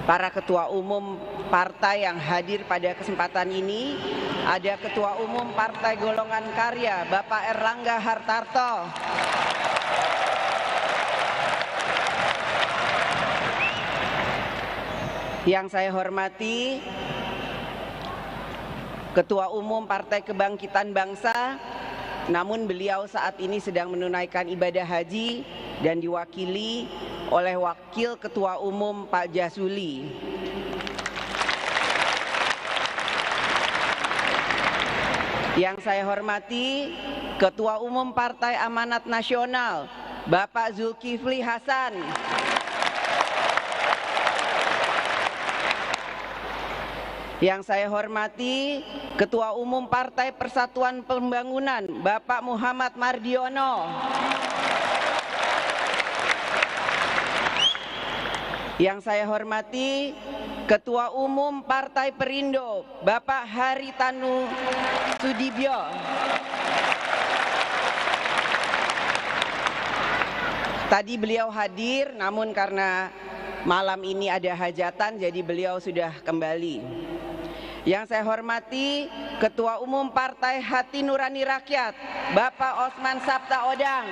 para ketua umum partai yang hadir pada kesempatan ini. Ada Ketua Umum Partai Golongan Karya, Bapak Erlangga Hartarto. Yang saya hormati Ketua Umum Partai Kebangkitan Bangsa, namun beliau saat ini sedang menunaikan ibadah haji dan diwakili oleh Wakil Ketua Umum Pak Jasuli. Yang saya hormati Ketua Umum Partai Amanat Nasional, Bapak Zulkifli Hasan. Yang saya hormati Ketua Umum Partai Persatuan Pembangunan, Bapak Muhammad Mardiono. Yang saya hormati Ketua Umum Partai Perindo, Bapak Haritanu Sudibyo. Tadi beliau hadir, namun karena malam ini ada hajatan, jadi beliau sudah kembali. Yang saya hormati Ketua Umum Partai Hati Nurani Rakyat, Bapak Osman Sabta Odang.